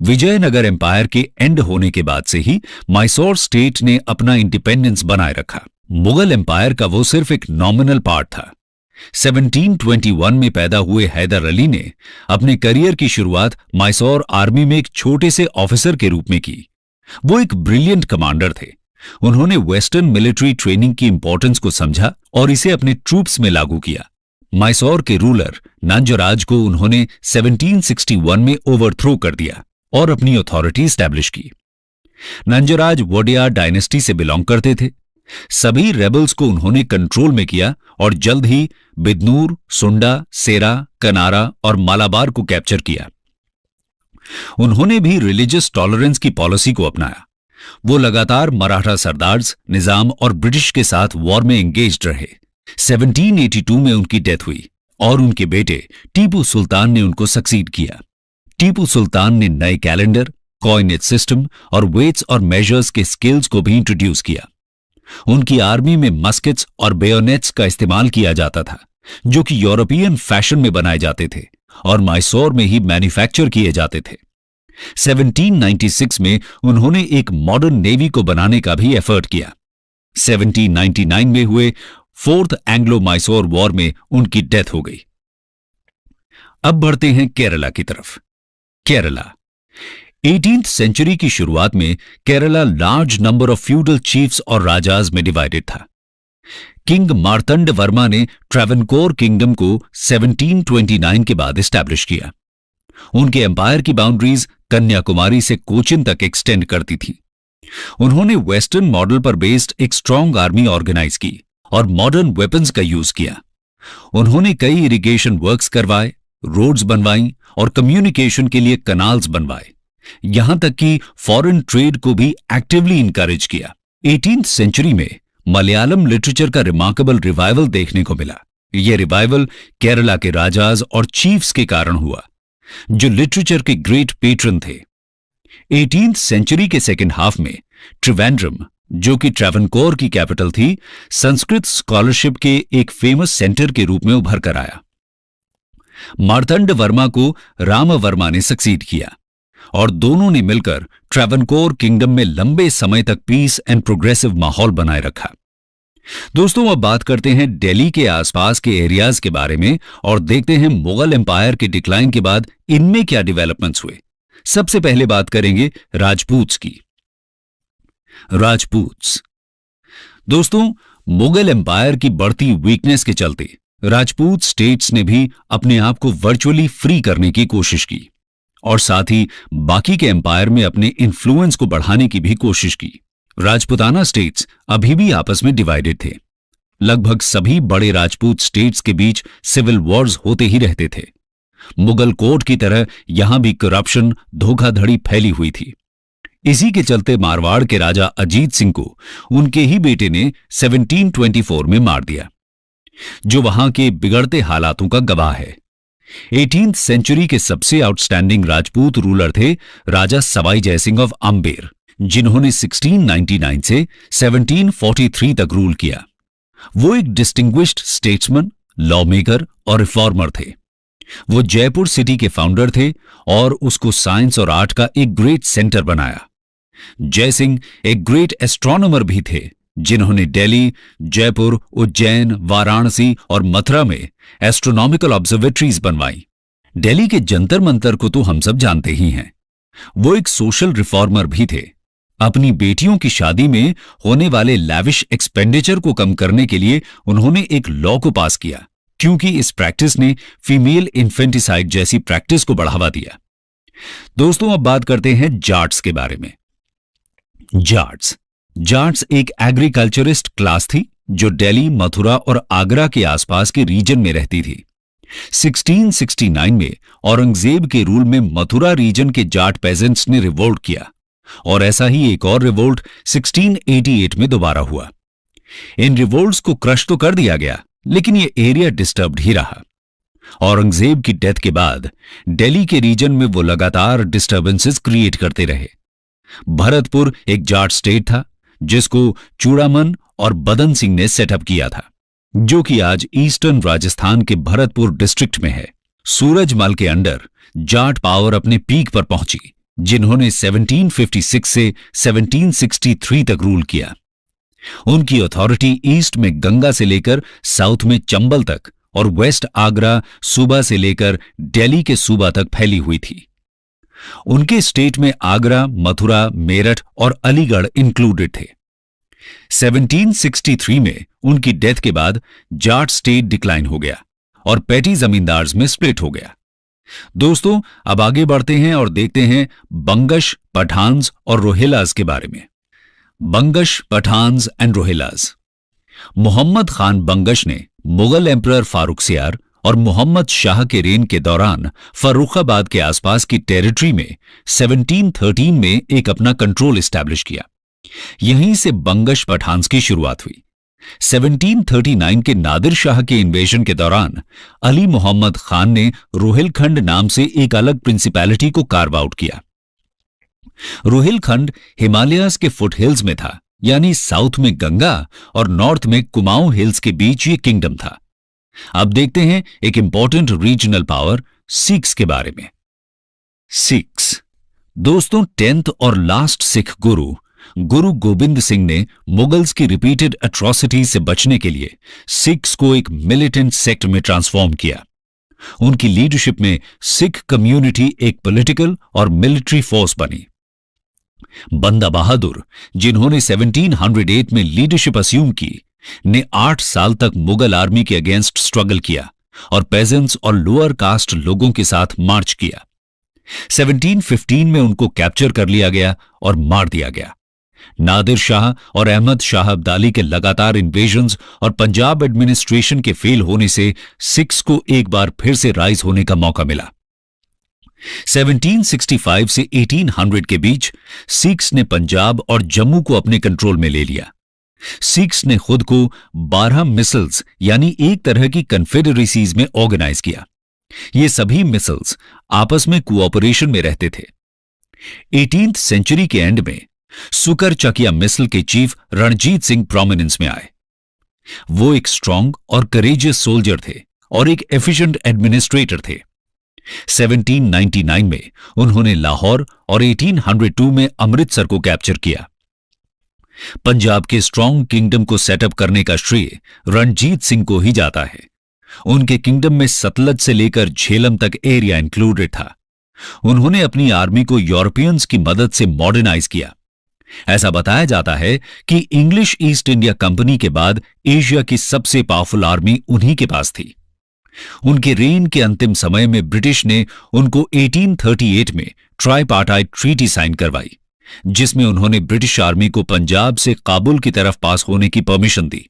विजयनगर एम्पायर के एंड होने के बाद से ही मैसूर स्टेट ने अपना इंडिपेंडेंस बनाए रखा। मुगल एम्पायर का वो सिर्फ एक नॉमिनल पार्ट था। 1721 में पैदा हुए हैदर अली ने अपने करियर की शुरुआत मैसूर आर्मी में एक छोटे से ऑफिसर के रूप में की। वो एक ब्रिलियंट कमांडर थे। उन्होंने वेस्टर्न मिलिट्री ट्रेनिंग की इंपॉर्टेंस को समझा और इसे अपने ट्रूप्स में लागू किया। मैसूर के रूलर नंजराज को उन्होंने 1761 में ओवरथ्रो कर दिया और अपनी अथॉरिटी स्टैब्लिश की। नंजराज वोडियार डायनेस्टी से बिलोंग करते थे। सभी रेबल्स को उन्होंने कंट्रोल में किया और जल्द ही बिदनूर, सुंडा, सेरा, कनारा और मालाबार को कैप्चर किया। उन्होंने भी रिलीजियस टॉलरेंस की पॉलिसी को अपनाया। वो लगातार मराठा सरदार्स, निजाम और ब्रिटिश के साथ वॉर में एंगेज्ड रहे। 1782 में उनकी डेथ हुई और उनके बेटे टीपू सुल्तान ने उनको सक्सीड किया। टीपू सुल्तान ने नए कैलेंडर, कॉइनेज सिस्टम और वेट्स और मेजर्स के स्केल्स को भी इंट्रोड्यूस किया। उनकी आर्मी में मस्केट्स और बेयोनेट्स का इस्तेमाल किया जाता था, जो कि यूरोपियन फैशन में बनाए जाते थे और मैसूर में ही मैन्युफैक्चर किए जाते थे। 1796 में उन्होंने एक मॉडर्न नेवी को बनाने का भी एफर्ट किया। 1799 में हुए फोर्थ एंग्लो मैसूर वॉर में उनकी डेथ हो गई। अब बढ़ते हैं केरला की तरफ। केरला 18th सेंचुरी की शुरुआत में Kerala large number of feudal chiefs और राजाज में डिवाइडेड था। किंग मार्तंड वर्मा ने ट्रावनकोर किंगडम को 1729 के बाद एस्टैब्लिश किया। उनके एम्पायर की बाउंड्रीज कन्याकुमारी से कोचिन तक एक्सटेंड करती थी। उन्होंने वेस्टर्न मॉडल पर बेस्ड एक स्ट्रांग आर्मी ऑर्गेनाइज की और मॉडर्न वेपन्स का यूज किया। उन्होंने कई इरिगेशन वर्क्स करवाए, रोड्स बनवाई और कम्युनिकेशन के लिए कनाल्स बनवाए। यहां तक कि फॉरेन ट्रेड को भी एक्टिवली इंकरेज किया। 18th सेंचुरी में मलयालम लिटरेचर का रिमार्केबल रिवाइवल देखने को मिला। यह रिवाइवल केरला के राजाज और चीफ्स के कारण हुआ, जो लिटरेचर के ग्रेट पेट्रन थे। 18th सेंचुरी के सेकेंड हाफ में त्रिवेंद्रम, जो कि ट्रावनकोर की कैपिटल थी, संस्कृत स्कॉलरशिप के एक फेमस सेंटर के रूप में उभर कर आया। मार्तंड वर्मा को राम वर्मा ने सक्सीड किया और दोनों ने मिलकर ट्रावनकोर किंगडम में लंबे समय तक पीस एंड प्रोग्रेसिव माहौल बनाए रखा। दोस्तों, अब बात करते हैं दिल्ली के आसपास के एरियाज के बारे में और देखते हैं मुगल एम्पायर के डिक्लाइन के बाद इनमें क्या डेवलपमेंट्स हुए। सबसे पहले बात करेंगे राजपूत्स की। राजपूत्स दोस्तों, मुगल एम्पायर की बढ़ती वीकनेस के चलते राजपूत स्टेट्स ने भी अपने आप को वर्चुअली फ्री करने की कोशिश की और साथ ही बाकी के एम्पायर में अपने इन्फ्लुएंस को बढ़ाने की भी कोशिश की। राजपूताना स्टेट्स अभी भी आपस में डिवाइडेड थे। लगभग सभी बड़े राजपूत स्टेट्स के बीच सिविल वॉर्स होते ही रहते थे। मुगल कोर्ट की तरह यहां भी करप्शन, धोखाधड़ी फैली हुई थी। इसी के चलते मारवाड़ के राजा अजीत सिंह को उनके ही बेटे ने 1724 में मार दिया, जो वहां के बिगड़ते हालातों का गवाह है। 18th सेंचुरी के सबसे आउटस्टैंडिंग राजपूत रूलर थे राजा सवाई जयसिंह ऑफ अंबेर, जिन्होंने 1699 से 1743 तक रूल किया। वो एक डिस्टिंग्विश्ड स्टेट्समैन, लॉ मेकर और रिफॉर्मर थे। वो जयपुर सिटी के फाउंडर थे और उसको साइंस और आर्ट का एक ग्रेट सेंटर बनाया। जयसिंह एक ग्रेट एस्ट्रोनॉमर भी थे, जिन्होंने दिल्ली, जयपुर, उज्जैन, वाराणसी और मथुरा में एस्ट्रोनॉमिकल ऑब्जर्वेटरीज बनवाई। दिल्ली के जंतर मंतर को तो हम सब जानते ही हैं। वो एक सोशल रिफॉर्मर भी थे। अपनी बेटियों की शादी में होने वाले लैविश एक्सपेंडिचर को कम करने के लिए उन्होंने एक लॉ को पास किया, क्योंकि इस प्रैक्टिस ने फीमेल इन्फेंटिसाइड जैसी प्रैक्टिस को बढ़ावा दिया। दोस्तों, अब बात करते हैं जाट्स के बारे में। जाट्स एक एग्रीकल्चरिस्ट क्लास थी जो दिल्ली, मथुरा और आगरा के आसपास के रीजन में रहती थी। 1669 में औरंगजेब के रूल में मथुरा रीजन के जाट पेजेंट्स ने रिवोल्ट किया और ऐसा ही एक और रिवोल्ट 1688 में दोबारा हुआ। इन रिवोल्ट्स को क्रश तो कर दिया गया, लेकिन ये एरिया डिस्टर्ब्ड ही रहा। औरंगजेब की डेथ के बाद दिल्ली के रीजन में वो लगातार डिस्टर्बेंसेस क्रिएट करते रहे। भरतपुर एक जाट स्टेट था, जिसको चूड़ामन और बदन सिंह ने सेटअप किया था, जो कि आज ईस्टर्न राजस्थान के भरतपुर डिस्ट्रिक्ट में है। सूरजमल के अंडर जाट पावर अपने पीक पर पहुंची, जिन्होंने 1756 से 1763 तक रूल किया। उनकी अथॉरिटी ईस्ट में गंगा से लेकर साउथ में चंबल तक और वेस्ट आगरा सूबा से लेकर दिल्ली के सूबा तक फैली हुई थी। उनके स्टेट में आगरा, मथुरा, मेरठ और अलीगढ़ इंक्लूडेड थे। 1763 में उनकी डेथ के बाद जाट स्टेट डिक्लाइन हो गया और पेटी जमींदार्स में स्प्लिट हो गया। दोस्तों, अब आगे बढ़ते हैं और देखते हैं बंगश, पठान्स और रोहिलास के बारे में। बंगश, पठान्स एंड रोहिलास। मोहम्मद खान बंगश ने मुगल एम्परर फारुखसियार और मोहम्मद शाह के रेन के दौरान फर्रुखाबाद के आसपास की टेरिटरी में 1713 में एक अपना कंट्रोल एस्टैब्लिश किया। यहीं से बंगश पठान्स की शुरुआत हुई। 1739 के नादिर शाह के इन्वेजन के दौरान अली मोहम्मद खान ने रोहिलखंड नाम से एक अलग प्रिंसिपैलिटी को कार्व आउट किया। रोहिलखंड हिमालयाज के फुटहिल्स में था, यानी साउथ में गंगा और नॉर्थ में कुमाऊं हिल्स के बीच ये किंगडम था। अब देखते हैं एक इंपॉर्टेंट रीजनल पावर सिख्स के बारे में। सिख्स। दोस्तों, 10th और लास्ट सिख गुरु गोबिंद सिंह ने मुगल्स की रिपीटेड एट्रॉसिटीज से बचने के लिए सिख्स को एक मिलिटेंट सेक्ट में ट्रांसफॉर्म किया। उनकी लीडरशिप में सिख कम्युनिटी एक पॉलिटिकल और मिलिट्री फोर्स बनी। बंदा बहादुर, जिन्होंने 1708 में लीडरशिप अस्यूम की, ने 8 साल तक मुगल आर्मी के अगेंस्ट स्ट्रगल किया और पेजेंट्स और लोअर कास्ट लोगों के साथ मार्च किया। 1715 में उनको कैप्चर कर लिया गया और मार दिया गया। नादिर शाह और अहमद शाह अब्दाली के लगातार इन्वेजन्स और पंजाब एडमिनिस्ट्रेशन के फेल होने से सिख्स को एक बार फिर से राइज होने का मौका मिला। 1765 से 1800 के बीच सिख्स ने पंजाब और जम्मू को अपने कंट्रोल में ले लिया। सिख्स ने खुद को 12 मिसल्स यानी एक तरह की कन्फेडरेसीज में ऑर्गेनाइज किया। ये सभी मिसल्स आपस में कोऑपरेशन में रहते थे। 18th सेंचुरी के एंड में सुकर चकिया मिसल के चीफ रणजीत सिंह प्रोमिनेंस में आए। वो एक स्ट्रांग और करेजियस सोल्जर थे और एक एफिशिएंट एडमिनिस्ट्रेटर थे। 1799 में उन्होंने लाहौर और 1802 में अमृतसर को कैप्चर किया। पंजाब के स्ट्रांग किंगडम को सेटअप करने का श्रेय रणजीत सिंह को ही जाता है। उनके किंगडम में सतलज से लेकर झेलम तक एरिया इंक्लूडेड था। उन्होंने अपनी आर्मी को यूरोपियंस की मदद से मॉडर्नाइज किया। ऐसा बताया जाता है कि इंग्लिश ईस्ट इंडिया कंपनी के बाद एशिया की सबसे पावरफुल आर्मी उन्हीं के पास थी। उनके रेन के अंतिम समय में ब्रिटिश ने उनको 1838 में ट्राइपार्टाइट ट्रीटी साइन करवाई, जिसमें उन्होंने ब्रिटिश आर्मी को पंजाब से काबुल की तरफ पास होने की परमिशन दी।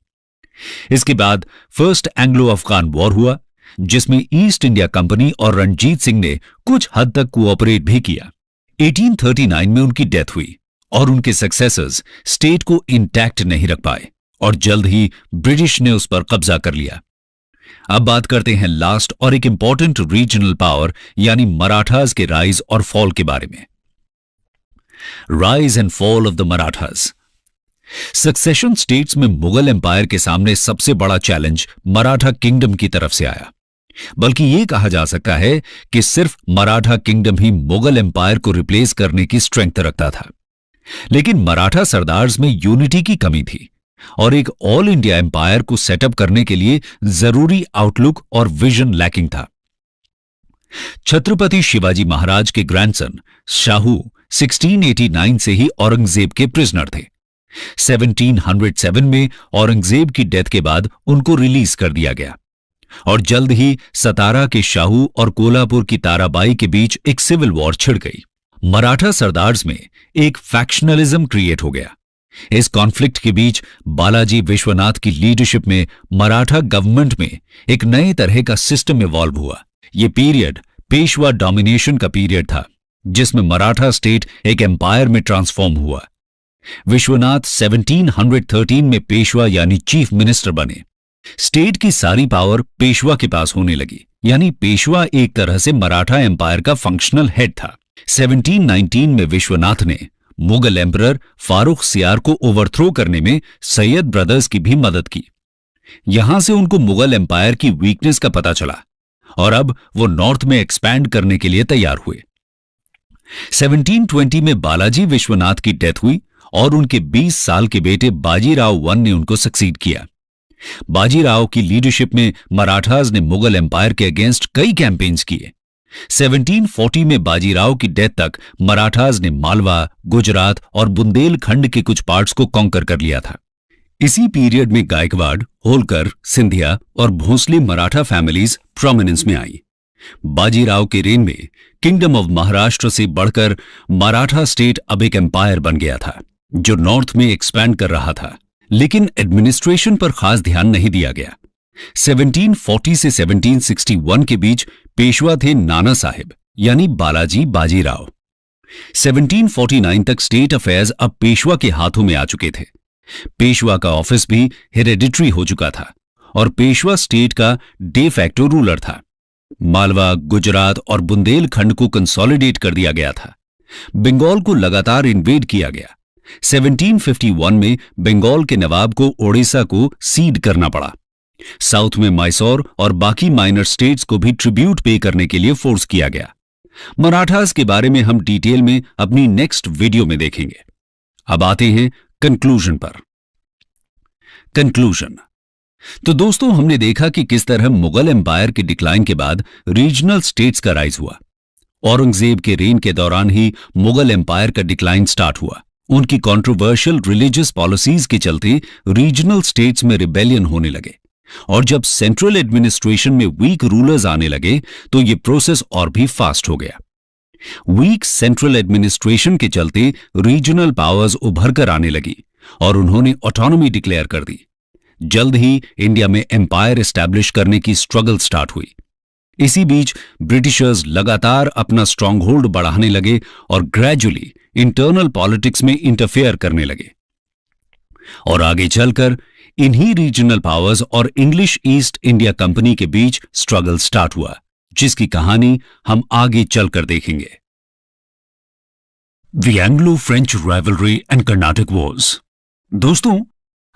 इसके बाद फर्स्ट एंग्लो अफगान वॉर हुआ, जिसमें ईस्ट इंडिया कंपनी और रणजीत सिंह ने कुछ हद तक कोऑपरेट भी किया। 1839 में उनकी डेथ हुई और उनके सक्सेसर्स स्टेट को इंटैक्ट नहीं रख पाए और जल्द ही ब्रिटिश ने उस पर कब्जा कर लिया। अब बात करते हैं लास्ट और एक इंपॉर्टेंट रीजनल पावर यानी मराठास के राइज और फॉल के बारे में। Rise and fall of the Marathas. Succession states में मुगल एम्पायर के सामने सबसे बड़ा चैलेंज मराठा किंगडम की तरफ से आया। बल्कि यह कहा जा सकता है कि सिर्फ मराठा किंगडम ही मुगल एम्पायर को रिप्लेस करने की स्ट्रेंथ रखता था। लेकिन मराठा सरदार्स में यूनिटी की कमी थी और एक ऑल इंडिया एम्पायर को सेटअप करने के लिए जरूरी आउटलुक और विजन लैकिंग था। छत्रपति शिवाजी महाराज के ग्रैंडसन शाहू 1689 से ही औरंगजेब के प्रिजनर थे। 1707 में औरंगजेब की डेथ के बाद उनको रिलीज कर दिया गया और जल्द ही सतारा के शाहू और कोल्हापुर की ताराबाई के बीच एक सिविल वॉर छिड़ गई। मराठा सरदार्स में एक फैक्शनलिज्म क्रिएट हो गया। इस कॉन्फ्लिक्ट के बीच बालाजी विश्वनाथ की लीडरशिप में मराठा गवर्नमेंट में एक नए तरह का सिस्टम इवॉल्व हुआ। यह पीरियड पेशवा डोमिनेशन का पीरियड था, जिसमें मराठा स्टेट एक एम्पायर में ट्रांसफॉर्म हुआ। विश्वनाथ 1713 में पेशवा यानी चीफ मिनिस्टर बने। स्टेट की सारी पावर पेशवा के पास होने लगी, यानी पेशवा एक तरह से मराठा एम्पायर का फंक्शनल हेड था। 1719 में विश्वनाथ ने मुगल एम्परर फारूक सियार को ओवरथ्रो करने में सैयद ब्रदर्स की भी मदद की। यहां से उनको मुगल एम्पायर की वीकनेस का पता चला और अब वो नॉर्थ में एक्सपैंड करने के लिए तैयार हुए। 1720 में बालाजी विश्वनाथ की डेथ हुई और उनके 20 साल के बेटे बाजीराव वन ने उनको सक्सीड किया। बाजीराव की लीडरशिप में मराठास ने मुगल एम्पायर के अगेंस्ट कई कैंपेन्स किए। 1740 में बाजीराव की डेथ तक मराठास ने मालवा, गुजरात और बुंदेलखंड के कुछ पार्ट्स को कॉन्कर कर लिया था। इसी पीरियड में गायकवाड़, होलकर, सिंधिया और भोसले मराठा फैमिलीज प्रोमिनेंस में आई। बाजीराव के रेन में किंगडम ऑफ महाराष्ट्र से बढ़कर मराठा स्टेट अब एक एम्पायर बन गया था जो नॉर्थ में एक्सपैंड कर रहा था, लेकिन एडमिनिस्ट्रेशन पर खास ध्यान नहीं दिया गया। 1740 से 1761 के बीच पेशवा थे नाना साहिब यानी बालाजी बाजीराव। 1749 तक स्टेट अफेयर्स अब पेशवा के हाथों में आ चुके थे। पेशवा का ऑफिस भी हेरेडिटरी हो चुका था और पेशवा स्टेट का डे फैक्टो रूलर था। मालवा, गुजरात और बुंदेलखंड को कंसोलिडेट कर दिया गया था। बंगाल को लगातार इन्वेड किया गया। 1751 में बंगाल के नवाब को ओडिशा को सीड करना पड़ा। साउथ में मैसूर और बाकी माइनर स्टेट्स को भी ट्रिब्यूट पे करने के लिए फोर्स किया गया। मराठास के बारे में हम डिटेल में अपनी नेक्स्ट वीडियो में देखेंगे। अब आते हैं कंक्लूजन पर। कंक्लूजन। तो दोस्तों, हमने देखा कि किस तरह मुगल एम्पायर के डिक्लाइन के बाद रीजनल स्टेट्स का राइज हुआ। औरंगजेब के रेन के दौरान ही मुगल एम्पायर का डिक्लाइन स्टार्ट हुआ। उनकी कंट्रोवर्शियल रिलीजियस पॉलिसीज के चलते रीजनल स्टेट्स में रिबेलियन होने लगे और जब सेंट्रल एडमिनिस्ट्रेशन में वीक रूलर्स आने लगे तो यह प्रोसेस और भी फास्ट हो गया। वीक सेंट्रल एडमिनिस्ट्रेशन के चलते रीजनल पावर्स उभर कर आने लगी और उन्होंने ऑटोनॉमी डिक्लेयर कर दी। जल्द ही इंडिया में एम्पायर एस्टैब्लिश करने की स्ट्रगल स्टार्ट हुई। इसी बीच ब्रिटिशर्स लगातार अपना स्ट्रांग होल्ड बढ़ाने लगे और ग्रेजुअली इंटरनल पॉलिटिक्स में इंटरफेयर करने लगे और आगे चलकर इन्हीं रीजनल पावर्स और इंग्लिश ईस्ट इंडिया कंपनी के बीच स्ट्रगल स्टार्ट हुआ, जिसकी कहानी हम आगे चलकर देखेंगे। The Anglo French rivalry and Karnataka Wars. दोस्तों,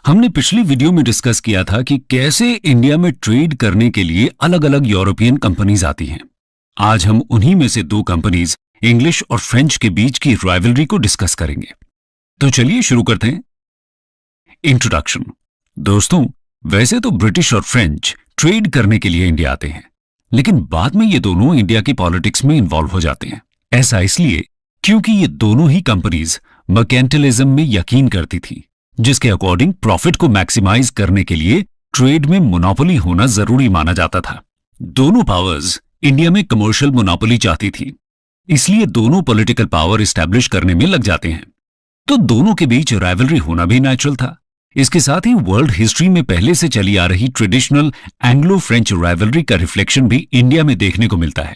हमने पिछली वीडियो में डिस्कस किया था कि कैसे इंडिया में ट्रेड करने के लिए अलग अलग यूरोपियन कंपनीज आती हैं। आज हम उन्हीं में से दो कंपनीज इंग्लिश और फ्रेंच के बीच की राइवलरी को डिस्कस करेंगे। तो चलिए शुरू करते हैं। इंट्रोडक्शन। दोस्तों, वैसे तो ब्रिटिश और फ्रेंच ट्रेड करने के लिए इंडिया आते हैं, लेकिन बाद में ये दोनों इंडिया की पॉलिटिक्स में इन्वॉल्व हो जाते हैं। ऐसा इसलिए क्योंकि ये दोनों ही कंपनीज मर्केंटिलिज्म में यकीन करती थी, जिसके अकॉर्डिंग प्रॉफिट को मैक्सिमाइज करने के लिए ट्रेड में मोनोपोली होना जरूरी माना जाता था। दोनों पावर्स इंडिया में कमर्शियल मोनोपोली चाहती थी, इसलिए दोनों पॉलिटिकल पावर एस्टैब्लिश करने में लग जाते हैं। तो दोनों के बीच राइवलरी होना भी नेचुरल था। इसके साथ ही वर्ल्ड हिस्ट्री में पहले से चली आ रही ट्रेडिशनल एंग्लो फ्रेंच राइवलरी का रिफ्लेक्शन भी इंडिया में देखने को मिलता है।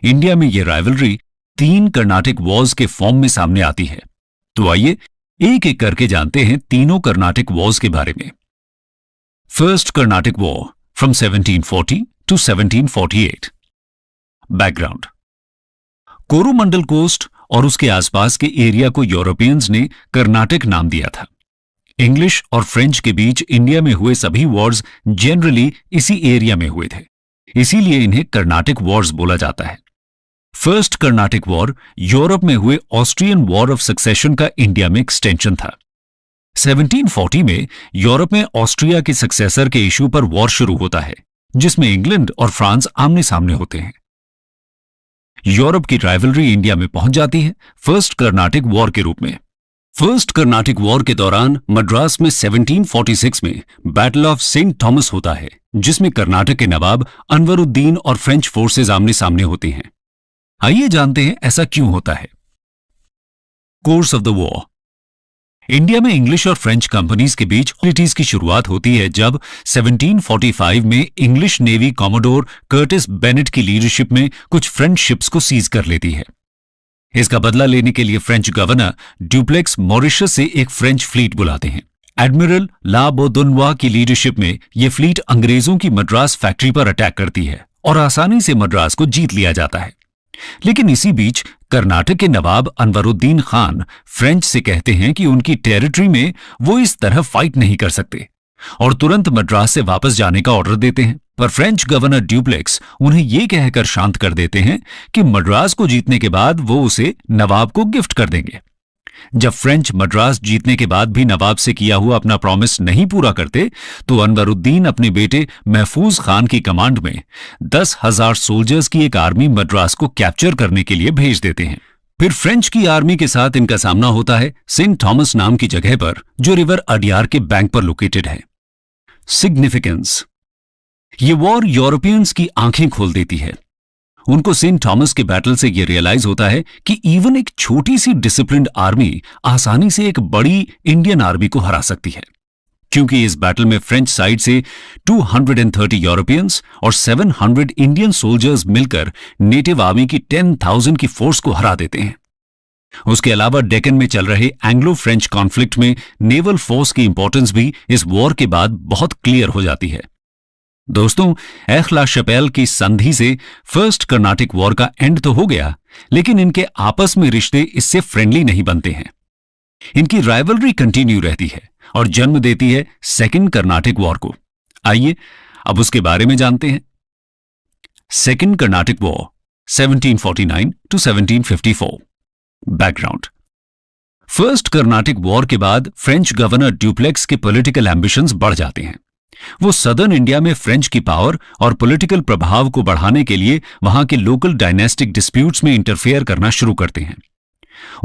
इंडिया में यह राइवलरी 3 कर्नाटिक वॉर्स के फॉर्म में सामने आती है। तो आइए एक एक करके जानते हैं तीनों कर्नाटिक वॉर्स के बारे में। First Carnatic war from 1740 to 1748। Background. Coromandel coast और उसके आसपास के एरिया को यूरोपियंस ने कर्नाटक नाम दिया था। इंग्लिश और फ्रेंच के बीच इंडिया में हुए सभी वॉर्स जनरली इसी एरिया में हुए थे, इसीलिए इन्हें कर्नाटिक वॉर्स बोला जाता है। फर्स्ट कर्नाटिक वॉर यूरोप में हुए ऑस्ट्रियन वॉर ऑफ सक्सेशन का इंडिया में एक्सटेंशन था। 1740 में यूरोप में ऑस्ट्रिया के सक्सेसर के इश्यू पर वॉर शुरू होता है, जिसमें इंग्लैंड और फ्रांस आमने सामने होते हैं। यूरोप की राइवलरी इंडिया में पहुंच जाती है फर्स्ट कर्नाटिक वॉर के रूप में। फर्स्ट कर्नाटिक वॉर के दौरान मद्रास में 1746 में बैटल ऑफ सेंट थॉमस होता है, जिसमें कर्नाटक के नवाब अनवरुद्दीन और फ्रेंच फोर्सेज आमने सामने होते हैं। आइए जानते हैं ऐसा क्यों होता है। Course of the war. India में इंग्लिश और फ्रेंच कंपनीज के बीच हॉस्टिलिटीज की शुरुआत होती है जब 1745 में English navy commodore Curtis Bennett की लीडरशिप में कुछ फ्रेंच शिप्स को सीज कर लेती है। इसका बदला लेने के लिए फ्रेंच गवर्नर ड्यूप्लेक्स मॉरिशस से एक फ्रेंच फ्लीट बुलाते हैं। एडमिरल ला बोदुनवा की लीडरशिप में यह फ्लीट अंग्रेजों की मद्रास फैक्ट्री पर अटैक करती है और आसानी से मद्रास को जीत लिया जाता है। लेकिन इसी बीच कर्नाटक के नवाब अनवरुद्दीन खान फ्रेंच से कहते हैं कि उनकी टेरिटरी में वो इस तरह फाइट नहीं कर सकते और तुरंत मद्रास से वापस जाने का ऑर्डर देते हैं। पर फ्रेंच गवर्नर ड्यूप्लेक्स उन्हें यह कहकर शांत कर देते हैं कि मद्रास को जीतने के बाद वो उसे नवाब को गिफ्ट कर देंगे। जब फ्रेंच मद्रास जीतने के बाद भी नवाब से किया हुआ अपना प्रॉमिस नहीं पूरा करते तो अनवरुद्दीन अपने बेटे महफूज खान की कमांड में 10,000 सोल्जर्स की एक आर्मी मद्रास को कैप्चर करने के लिए भेज देते हैं। फिर फ्रेंच की आर्मी के साथ इनका सामना होता है सेंट थॉमस नाम की जगह पर, जो रिवर अडियार के बैंक पर लोकेटेड है। सिग्निफिकेंस: ये वॉर यूरोपियंस की आंखें खोल देती है। उनको सेंट थॉमस के बैटल से यह रियलाइज होता है कि इवन एक छोटी सी डिसिप्लिन्ड आर्मी आसानी से एक बड़ी इंडियन आर्मी को हरा सकती है, क्योंकि इस बैटल में फ्रेंच साइड से 230 यूरोपियंस और 700 इंडियन सोल्जर्स मिलकर नेटिव आर्मी की 10,000 की फोर्स को हरा देते हैं। उसके अलावा डेक्कन में चल रहे एंग्लो फ्रेंच कॉन्फ्लिक्ट में नेवल फोर्स की इंपॉर्टेंस भी इस वॉर के बाद बहुत क्लियर हो जाती है। दोस्तों, एख-ला-शैपेल की संधि से फर्स्ट कर्नाटिक वॉर का एंड तो हो गया, लेकिन इनके आपस में रिश्ते इससे फ्रेंडली नहीं बनते हैं। इनकी राइवलरी कंटिन्यू रहती है और जन्म देती है सेकंड कर्नाटिक वॉर को। आइए अब उसके बारे में जानते हैं। Second Carnatic war 1749 to 1754। Background: first Carnatic war के बाद फ्रेंच गवर्नर ड्यूप्लेक्स के पॉलिटिकल एम्बिशंस बढ़ जाते हैं। वो सदर्न इंडिया में फ्रेंच की पावर और पॉलिटिकल प्रभाव को बढ़ाने के लिए वहां के लोकल डायनेस्टिक डिस्प्यूट्स में इंटरफेयर करना शुरू करते हैं।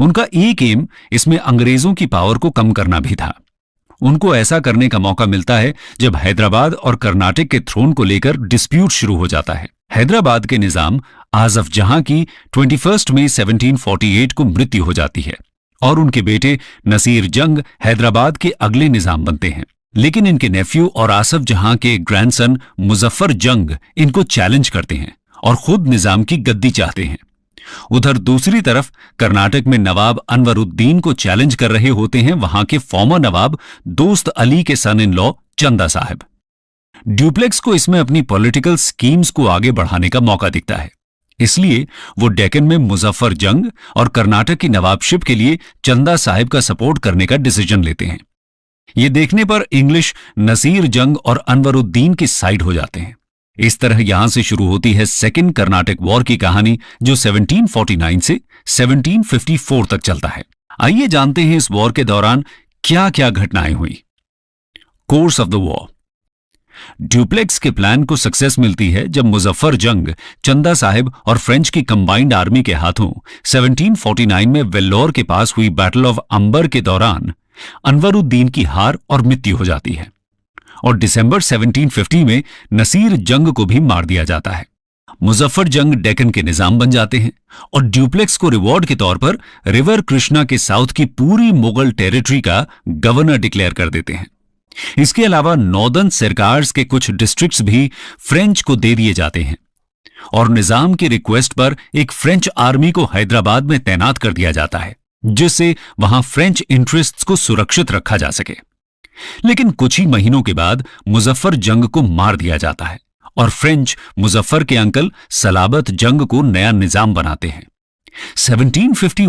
उनका एक एम इसमें अंग्रेजों की पावर को कम करना भी था। उनको ऐसा करने का मौका मिलता है जब हैदराबाद और कर्नाटक के थ्रोन को लेकर डिस्प्यूट शुरू हो जाता है। हैदराबाद के निजाम आजफ जहां की 21 मई 1748 को मृत्यु हो जाती है और उनके बेटे नसीर जंग हैदराबाद के अगले निजाम बनते हैं। लेकिन इनके नेफ्यू और आसफ जहां के ग्रैंडसन मुजफ्फर जंग इनको चैलेंज करते हैं और खुद निजाम की गद्दी चाहते हैं। उधर दूसरी तरफ कर्नाटक में नवाब अनवरुद्दीन को चैलेंज कर रहे होते हैं वहां के फॉर्मर नवाब दोस्त अली के सन इन लॉ चंदा साहब। ड्यूप्लेक्स को इसमें अपनी पॉलिटिकल स्कीम्स को आगे बढ़ाने का मौका दिखता है, इसलिए वो डेक्कन में मुजफ्फर जंग और कर्नाटक की नवाबशिप के लिए चंदा साहब का सपोर्ट करने का डिसीजन लेते हैं। ये देखने पर इंग्लिश नसीर जंग और अनवरुद्दीन की साइड हो जाते हैं। इस तरह यहां से शुरू होती है सेकंड कर्नाटिक वॉर की कहानी, जो 1749 से 1754 तक चलता है। आइए जानते हैं इस वॉर के दौरान क्या क्या घटनाएं हुई। Course of the war: Dupleix के प्लान को सक्सेस मिलती है जब मुजफ्फर जंग चंदा साहिब और फ्रेंच की कंबाइंड आर्मी के हाथों 1749 में वेल्लोर के पास हुई बैटल ऑफ अंबर के दौरान अनवरुद्दीन की हार और मृत्यु हो जाती है और दिसंबर 1750 में नसीर जंग को भी मार दिया जाता है। मुजफ्फर जंग डेक्कन के निजाम बन जाते हैं और ड्यूप्लेक्स को रिवॉर्ड के तौर पर रिवर कृष्णा के साउथ की पूरी मुगल टेरिटरी का गवर्नर डिक्लेयर कर देते हैं। इसके अलावा नॉर्दर्न सरकार्स के कुछ डिस्ट्रिक्ट्स भी फ्रेंच को दे दिए जाते हैं और निजाम की रिक्वेस्ट पर एक फ्रेंच आर्मी को हैदराबाद में तैनात कर दिया जाता है, जिससे वहां फ्रेंच इंटरेस्ट्स को सुरक्षित रखा जा सके। लेकिन कुछ ही महीनों के बाद मुजफ्फर जंग को मार दिया जाता है और फ्रेंच मुजफ्फर के अंकल सलाबत जंग को नया निजाम बनाते हैं। 1751